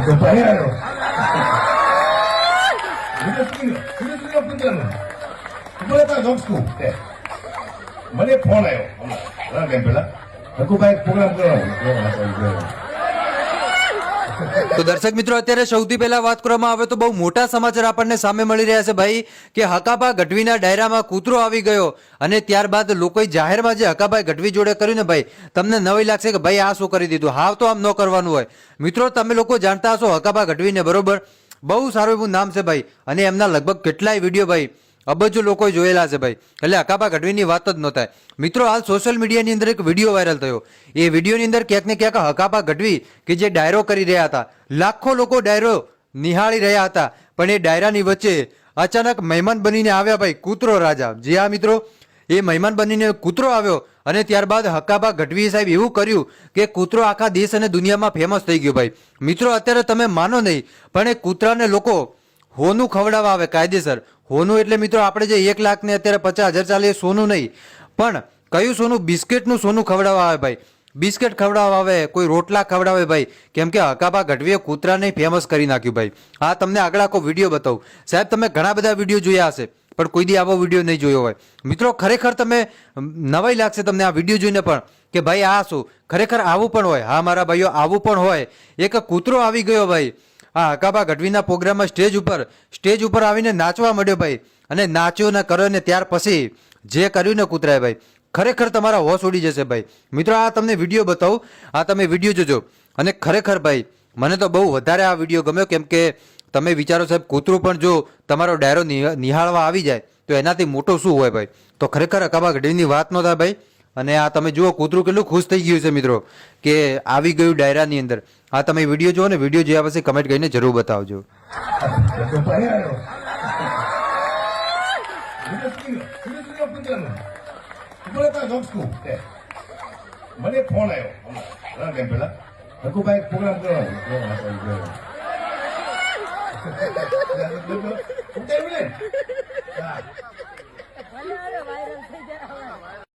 મને ફોન આવ્યો પેલા હકુભાઈ પ્રોગ્રામ કરો. તો દર્શક મિત્રો, અત્યારે સૌથી પહેલા વાત કરવામાં આવે તો બહુ મોટા સમાચાર આપણને સામે મળી રહ્યા છે ભાઈ, કે હકાભા ગઢવીના ડાયરામાં કૂતરો આવી ગયો અને ત્યારબાદ લોકોએ જાહેરમાં જે હકાભાઈ ગઢવી જોડે કર્યું ને ભાઈ, તમને નવી લાગશે કે ભાઈ આ શું કરી દીધું. હાવ તો આમ ન કરવાનું હોય મિત્રો. તમે લોકો જાણતા હશો હકાભા ગઢવીને, બરોબર, બહુ સારું એવું નામ છે ભાઈ, અને એમના લગભગ કેટલાય વિડીયો ભાઈ અબજો લોકોએ જોયેલા છે ભાઈ. એટલે હકાભા ગઢવીની વાત જ ન થાય મિત્રો. હાલ સોશિયલ મીડિયાની અંદર એક વિડીયો વાયરલ થયો. એ વિડીયોની અંદર ક્યાંક ને ક્યાંક હકાભા ગઢવી કે જે ડાયરો કરી રહ્યા હતા, લાખો લોકો ડાયરો નિહાળી રહ્યા હતા, પણ એ ડાયરાની વચ્ચે અચાનક મહેમાન બનીને આવ્યા ભાઈ કૂતરો રાજા. જી હા મિત્રો, એ મહેમાન બનીને કૂતરો આવ્યો અને ત્યારબાદ હકાભા ગઢવી સાહેબ એવું કર્યું કે કૂતરો આખા દેશ અને દુનિયામાં ફેમસ થઈ ગયો ભાઈ. મિત્રો અત્યારે તમે માનો નહીં, પણ એ કૂતરાને લોકો હોનું ખવડાવવા આવે કાયદેસર. હોનું એટલે મિત્રો આપણે જે 1 લાખ ને અત્યારે 50,000 ચાલે એ સોનું નહીં, પણ કયું સોનું? બિસ્કિટનું સોનું ખવડાવવા આવે ભાઈ. બિસ્કિટ ખવડાવવા આવે, કોઈ રોટલા ખવડાવે ભાઈ, કેમ કે હકાભા ગઢવીએ કૂતરાને ફેમસ કરી નાખ્યું ભાઈ. હા, તમને આગળ આખો વિડીયો બતાવું. સાહેબ તમે ઘણા બધા વિડીયો જોયા હશે, પણ કોઈ દી આવો વિડીયો નહીં જોયો હોય મિત્રો. ખરેખર તમે નવાઈ લાગશે તમને આ વિડીયો જોઈને પણ, કે ભાઈ આ શું ખરેખર આવું પણ હોય. હા મારા ભાઈઓ, આવું પણ હોય. એક કૂતરો આવી ગયો ભાઈ આ હકાભા ગઢવીના પ્રોગ્રામમાં સ્ટેજ ઉપર આવીને નાચવા માંડ્યો ભાઈ, અને નાચ્યો ને કર્યો ને ત્યાર પછી જે કર્યું ને કૂતરાએ ભાઈ, ખરેખર તમારા હોશ ઉડી જશે ભાઈ. મિત્રો આ તમને વિડીયો બતાવું, આ તમે વિડીયો જોજો. અને ખરેખર ભાઈ મને તો બહુ વધારે આ વિડીયો ગમ્યો, કેમ કે તમે વિચારો સાહેબ, કૂતરું પણ જો તમારો ડાયરો નિહાળવા આવી જાય તો એનાથી મોટો શું હોય ભાઈ. તો ખરેખર હકાભા ગઢવીની વાત ન થાય ભાઈ. અને આ તમે જુઓ કૂતરું કેટલું ખુશ થઈ ગયું છે મિત્રો, કે આવી ગયું ડાયરાની અંદર. આ તમે વિડીયો જુઓ ને, વિડીયો જોયા પછી કમેન્ટ કરીને જરૂર બતાવજો. મને ફોન આવ્યો પેલા હકુભાઈ પ્રોગ્રામ કરો.